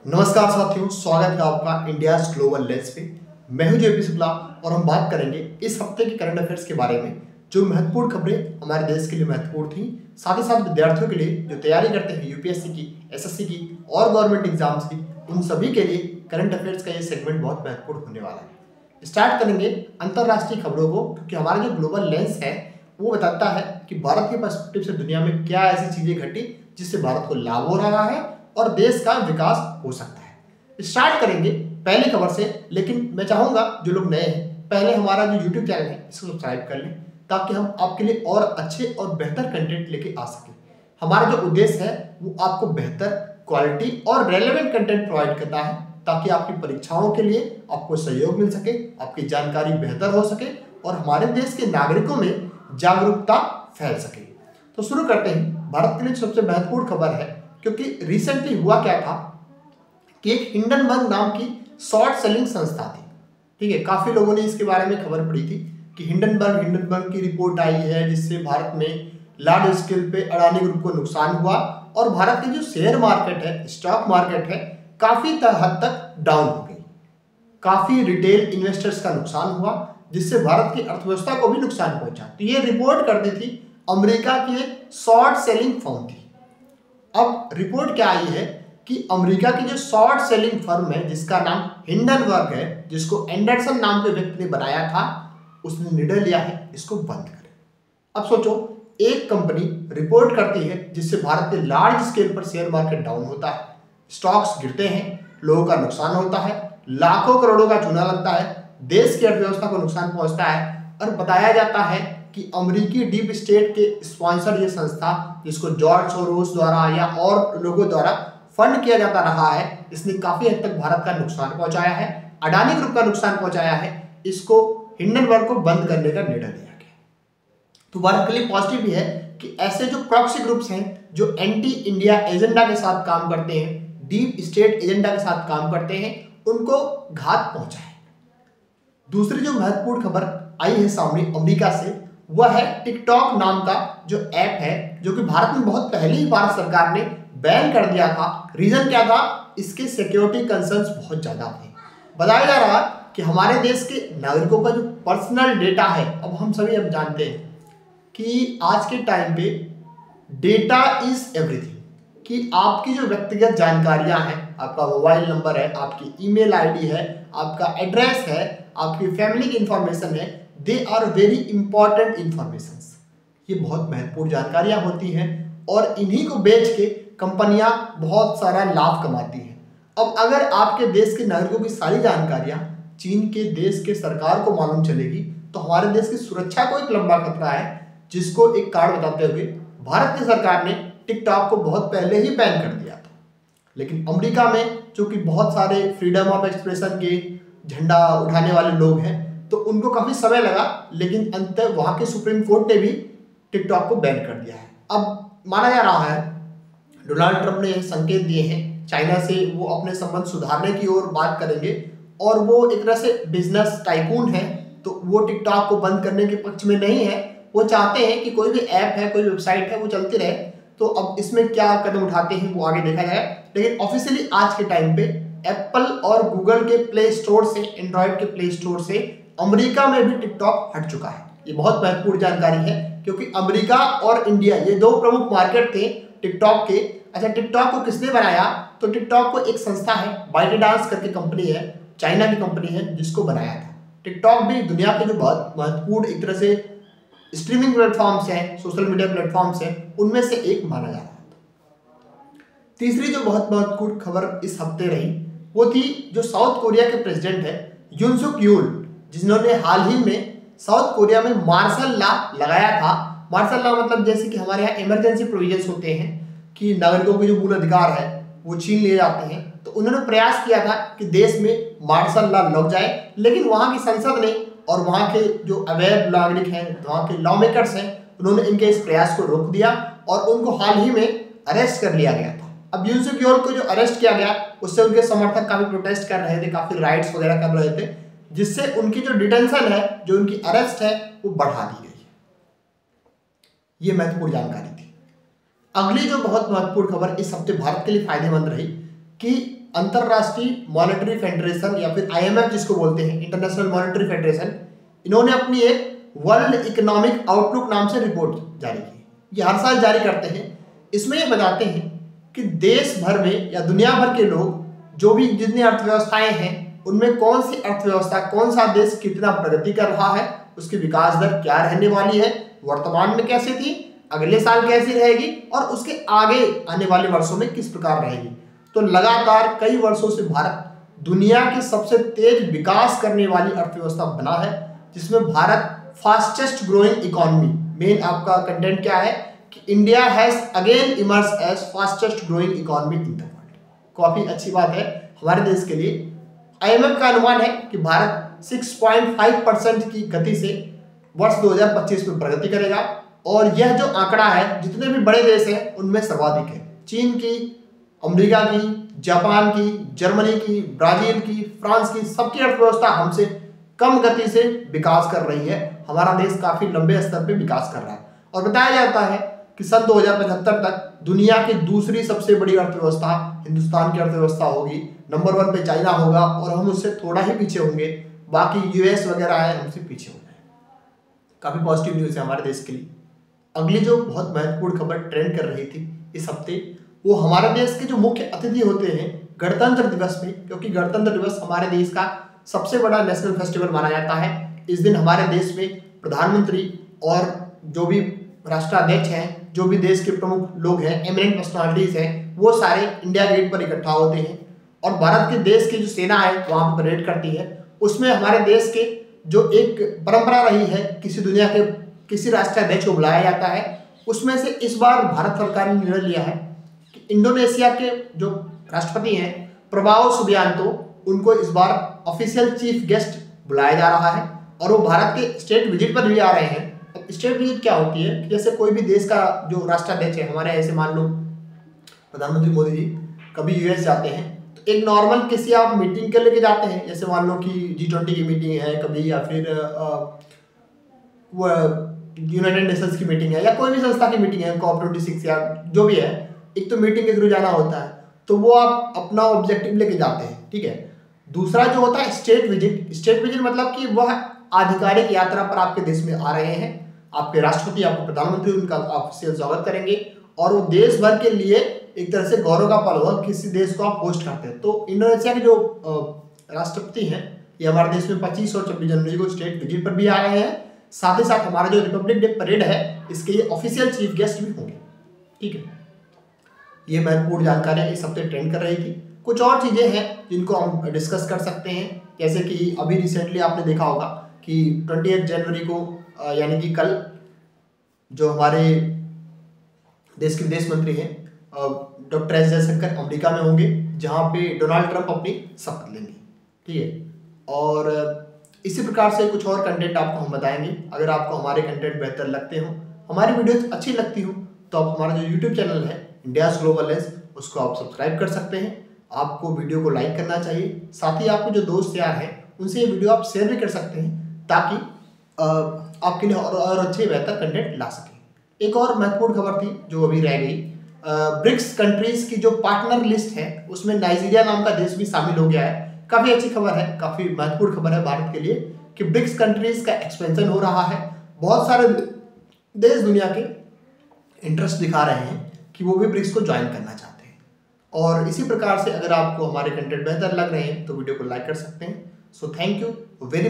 नमस्कार साथियों, स्वागत है आपका इंडिया ग्लोबल लेंस पे। मैं हूं जेपी शुक्ला और हम बात करेंगे इस हफ्ते की करंट अफेयर्स के बारे में। जो महत्वपूर्ण खबरें हमारे देश के लिए महत्वपूर्ण थी, साथ ही साथ विद्यार्थियों के लिए जो तैयारी करते हैं यूपीएससी की, एसएससी की और गवर्नमेंट एग्जाम्स की, उन सभी के लिए करंट अफेयर्स का ये सेगमेंट बहुत महत्वपूर्ण होने वाला है। स्टार्ट करेंगे अंतर्राष्ट्रीय खबरों को, क्योंकि हमारा जो ग्लोबल लेंस है वो बताता है कि भारत के पर्सपेक्टिव से दुनिया में क्या ऐसी चीजें घटी जिससे भारत को लाभ हो रहा है और देश का विकास हो सकता है। स्टार्ट करेंगे पहली खबर से, लेकिन मैं चाहूंगा जो लोग नए हैं पहले हमारा जो यूट्यूब चैनल है इसको सब्सक्राइब कर लें, ताकि हम आपके लिए और अच्छे और बेहतर कंटेंट लेके आ सकें। हमारा जो उद्देश्य है वो आपको बेहतर क्वालिटी और रेलेवेंट कंटेंट प्रोवाइड करता है, ताकि आपकी परीक्षाओं के लिए आपको सहयोग मिल सके, आपकी जानकारी बेहतर हो सके और हमारे देश के नागरिकों में जागरूकता फैल सके। तो शुरू करते हैं। भारत के लिए सबसे महत्वपूर्ण खबर है, क्योंकि रिसेंटली हुआ क्या था कि एक हिंडनबर्ग नाम की शॉर्ट सेलिंग संस्था थी। ठीक है, काफी लोगों ने इसके बारे में खबर पढ़ी थी कि हिंडनबर्ग की रिपोर्ट आई है जिससे भारत में लार्ज स्केल पे अडानी ग्रुप को नुकसान हुआ और भारत की जो शेयर मार्केट है, स्टॉक मार्केट है, काफी हद तक डाउन हो गई। काफी रिटेल इन्वेस्टर्स का नुकसान हुआ, जिससे भारत की अर्थव्यवस्था को भी नुकसान पहुंचा। तो ये रिपोर्ट करती थी अमेरिका की एक शॉर्ट सेलिंग फर्म थी। अब रिपोर्ट क्या आई है कि अमेरिका की जो शॉर्ट सेलिंग फर्म है जिसका नाम हिंडनबर्ग है, जिसको एंडरसन नाम के व्यक्ति ने बनाया था, उसने निर्णय लिया है इसको बंद करें। अब सोचो, एक कंपनी रिपोर्ट करती है जिससे भारत के लार्ज स्केल पर शेयर मार्केट डाउन होता है, स्टॉक्स गिरते हैं, लोगों का नुकसान होता है, लाखों करोड़ों का चूना लगता है, देश की अर्थव्यवस्था को नुकसान पहुंचता है, और बताया जाता है कि अमेरिकी डीप स्टेट के स्पॉन्सर ये संस्था, जिसको जॉर्ज सोरोस द्वारा या और लोगों द्वारा फंड किया जाता रहा है, इसने काफी हद तक भारत का नुकसान पहुंचाया है, अडानी ग्रुप का नुकसान पहुंचाया है। इसको हिंडनबर्ग को बंद करने का निर्णय लिया गया। तो भारत के लिए पॉजिटिव भी है कि ऐसे जो प्रॉक्सी ग्रुप्स हैं जो एंटी इंडिया एजेंडा के साथ काम करते हैं, डीप स्टेट एजेंडा के साथ काम करते हैं, उनको घात पहुंचा है। दूसरी जो महत्वपूर्ण खबर आई है सामने अमेरिका से, वह है टिकटॉक नाम का जो ऐप है, जो कि भारत में बहुत पहले ही भारत सरकार ने बैन कर दिया था। रीजन क्या था? इसके सिक्योरिटी कंसर्न्स बहुत ज्यादा थे। बताया जा रहा कि हमारे देश के नागरिकों का जो पर्सनल डेटा है, अब हम सभी अब जानते हैं कि आज के टाइम पे डेटा इज एवरीथिंग, कि आपकी जो व्यक्तिगत जानकारियां हैं, आपका मोबाइल नंबर है, आपकी ईमेल आईडी है, आपका एड्रेस है, आपकी फैमिली की इंफॉर्मेशन है, they are very important informations. ये बहुत महत्वपूर्ण जानकारियां होती हैं और इन्हीं को बेच के कंपनियां बहुत सारा लाभ कमाती हैं। अब अगर आपके देश के नागरिकों की सारी जानकारियां चीन के देश के सरकार को मालूम चलेगी, तो हमारे देश की सुरक्षा को एक लंबा खतरा है, जिसको एक कार्ड बताते हुए भारत की सरकार ने टिकटॉक को बहुत पहले ही बैन कर दिया था। लेकिन अमेरिका में चूंकि बहुत सारे फ्रीडम ऑफ एक्सप्रेशन के झंडा उठाने वाले लोग हैं, तो उनको काफी समय लगा, लेकिन अंततः वहां के सुप्रीम कोर्ट ने भी टिकटॉक को बैन कर दिया है। अब माना जा रहा है डोनाल्ड ट्रंप ने संकेत दिए हैं चाइना से वो अपने संबंध सुधारने की ओर बात करेंगे, और वो एक तरह से बिजनेस टाइकून है, तो वो टिकटॉक को बंद करने के पक्ष में नहीं है। वो चाहते हैं कि कोई भी ऐप है, कोई वेबसाइट है, वो चलती रहे। तो अब इसमें क्या कदम उठाते हैं वो आगे देखा जाए, लेकिन ऑफिशियली आज के टाइम पे एप्पल और गूगल के प्ले स्टोर से, एंड्रॉइड के प्ले स्टोर से अमेरिका में भी टिकटॉक हट चुका है। ये बहुत महत्वपूर्ण जानकारी है, क्योंकि अमेरिका और इंडिया ये दो प्रमुख मार्केट थे टिकटॉक के। अच्छा, टिकटॉक को किसने बनाया? तो टिकटॉक को एक संस्था है, बाइटडांस करके कंपनी है, चाइना की कंपनी है, जिसको बनाया था। टिकटॉक भी दुनिया के जो बहुत महत्वपूर्ण एक तरह से स्ट्रीमिंग प्लेटफॉर्म्स हैं, सोशल मीडिया प्लेटफॉर्म्स हैं, उनमें से एक माना जा रहा था। तीसरी जो बहुत महत्वपूर्ण खबर इस हफ्ते रही, वो थी जो साउथ कोरिया के प्रेसिडेंट है यून सुक यूल, जिन्होंने हाल ही में साउथ कोरिया में मार्शल लॉ लगाया था। मार्शल लॉ मतलब जैसे कि हमारे यहाँ इमरजेंसी प्रोविजंस होते हैं कि नागरिकों के जो मूल अधिकार है वो छीन लिए जाते हैं, तो उन्होंने प्रयास किया था कि देश में मार्शल लॉ लग जाए, लेकिन वहाँ की संसद ने और वहाँ के जो अवैध नागरिक हैं, वहाँ के लॉ मेकर्स हैं, उन्होंने इनके इस प्रयास को रोक दिया और उनको हाल ही में अरेस्ट कर लिया गया था। अब यून सुक यूल को जो अरेस्ट किया गया, उससे उनके समर्थक काफी प्रोटेस्ट कर रहे थे, काफी राइट्स वगैरह कर रहे थे, जिससे उनकी जो डिटेंशन है, जो उनकी अरेस्ट है, वो बढ़ा दी गई। ये महत्वपूर्ण जानकारी थी। अगली जो बहुत महत्वपूर्ण खबर इस हफ्ते भारत के लिए फायदेमंद रही कि अंतरराष्ट्रीय मॉनेटरी फेडरेशन या फिर IMF जिसको बोलते हैं, इंटरनेशनल मॉनेटरी फेडरेशन, इन्होंने अपनी एक वर्ल्ड इकोनॉमिक आउटलुक नाम से रिपोर्ट जारी की। ये हर साल जारी करते हैं। इसमें ये बताते हैं कि देश भर में या दुनिया भर के लोग जो भी जितनी अर्थव्यवस्थाएं हैं उनमें कौन सी अर्थव्यवस्था, कौन सा देश कितना प्रगति कर रहा है, उसकी विकास दर क्या रहने वाली है, वर्तमान में कैसे थी, अगले साल कैसी रहेगी और उसके आगे आने वाले वर्षों में किस प्रकार रहेगी। तो लगातार कई वर्षों से भारत दुनिया की सबसे तेज विकास करने वाली अर्थव्यवस्था बना है, जिसमें Bharat fastest growing economy, main आपका कंटेंट क्या है कि India has again emerge as fastest growing economy in the world. काफी अच्छी बात है हमारे देश के लिए। IMF का अनुमान है कि भारत 6.5% की गति से वर्ष 2025 में प्रगति करेगा और यह जो आंकड़ा है जितने भी बड़े देश हैं उनमें सर्वाधिक है। चीन की, अमेरिका की, जापान की, जर्मनी की, ब्राजील की, फ्रांस की, सबकी अर्थव्यवस्था हमसे कम गति से विकास कर रही है। हमारा देश काफी लंबे स्तर पे विकास कर रहा है और बताया जाता है कि सन 2075 तक दुनिया की दूसरी सबसे बड़ी अर्थव्यवस्था हिंदुस्तान की अर्थव्यवस्था होगी। नंबर 1 पे चाइना होगा और हम उससे थोड़ा ही पीछे होंगे, बाकी US वगैरह है हमसे पीछे होंगे। काफी पॉजिटिव न्यूज है हमारे देश के लिए। अगली जो बहुत महत्वपूर्ण खबर ट्रेंड कर रही थी इस हफ्ते, वो हमारे देश के जो मुख्य अतिथि होते हैं गणतंत्र दिवस में, क्योंकि गणतंत्र दिवस हमारे देश का सबसे बड़ा नेशनल फेस्टिवल माना जाता है। इस दिन हमारे देश में प्रधानमंत्री और जो भी राष्ट्राध्यक्ष हैं, जो भी देश के प्रमुख लोग हैं, एमिनेंट पर्सनालिटीज हैं, वो सारे इंडिया गेट पर इकट्ठा होते हैं और भारत के देश की जो सेना है वहाँ पर परेड करती है। उसमें हमारे देश के जो एक परंपरा रही है, दुनिया के किसी राष्ट्राध्यक्ष को बुलाया जाता है। उसमें से इस बार भारत सरकार ने निर्णय लिया है कि इंडोनेशिया के जो राष्ट्रपति हैं प्रबावो सुबियांतो, उनको इस बार ऑफिशियल चीफ गेस्ट बुलाया जा रहा है और वो भारत के स्टेट विजिट पर भी आ रहे हैं। अब स्टेट विजिट क्या होती है कि जैसे कोई भी देश का जो राष्ट्राध्यक्ष है, हमारे ऐसे मान लो प्रधानमंत्री मोदी जी कभी US जाते हैं तो एक नॉर्मल किसी आप मीटिंग के लेके जाते हैं, जैसे मान लो कि G20 की मीटिंग है कभी, या फिर वो यूनाइटेड नेशंस की मीटिंग है या कोई भी संस्था की मीटिंग है, COP26 या जो भी है, एक तो मीटिंग के थ्रू जाना होता है तो वो आप अपना ऑब्जेक्टिव लेके जाते हैं, ठीक है। दूसरा जो होता है स्टेट विजिट। स्टेट विजिट मतलब कि वह आधिकारिक यात्रा पर आपके देश में आ रहे हैं, आपके राष्ट्रपति, आपके प्रधानमंत्री उनका ऑफिशियल स्वागत करेंगे और वो देश भर के लिए एक तरह से गौरव का पल होगा, किसी देश को आप होस्ट करते हैं। तो इंडोनेशिया के जो राष्ट्रपति हैं ये हमारे देश में 25 और 26 जनवरी को स्टेट विजिट पर भी आ रहे हैं। साथ ही साथ हमारा जो रिपब्लिक डे परेड है इसके लिए ऑफिशियल चीफ गेस्ट भी होंगे, ठीक है। ये महत्वपूर्ण जानकारियां इस हफ्ते ट्रेंड कर रही थी। कुछ और चीजें हैं जिनको हम डिस्कस कर सकते हैं, जैसे कि अभी रिसेंटली आपने देखा होगा कि 28 जनवरी को यानी कि कल जो हमारे देश के विदेश मंत्री हैं डॉक्टर एस जयशंकर अमेरिका में होंगे, जहां पे डोनाल्ड ट्रंप अपनी शपथ लेंगे, ठीक है। और इसी प्रकार से कुछ और कंटेंट आपको हम बताएंगे। अगर आपको हमारे कंटेंट बेहतर लगते हो, हमारी वीडियोस अच्छी लगती हो, तो आप हमारा जो यूट्यूब चैनल है इंडियाज ग्लोबल लेंस, उसको आप सब्सक्राइब कर सकते हैं। आपको वीडियो को लाइक करना चाहिए, साथ ही आपके जो दोस्त यार हैं उनसे ये वीडियो आप शेयर भी कर सकते हैं ताकि आपके लिए और अच्छे बेहतर कंटेंट ला सकें। एक और महत्वपूर्ण खबर थी जो अभी रह गई, ब्रिक्स कंट्रीज की जो पार्टनर लिस्ट है उसमें नाइजीरिया नाम का देश भी शामिल हो गया है। काफ़ी अच्छी खबर है, काफ़ी महत्वपूर्ण खबर है भारत के लिए कि ब्रिक्स कंट्रीज का एक्सपेंशन हो रहा है। बहुत सारे देश दुनिया के इंटरेस्ट दिखा रहे हैं कि वो भी ब्रिक्स को ज्वाइन करना चाहते हैं। और इसी प्रकार से अगर आपको हमारे कंटेंट बेहतर लग रहे हैं तो वीडियो को लाइक कर सकते हैं। So thank you very much.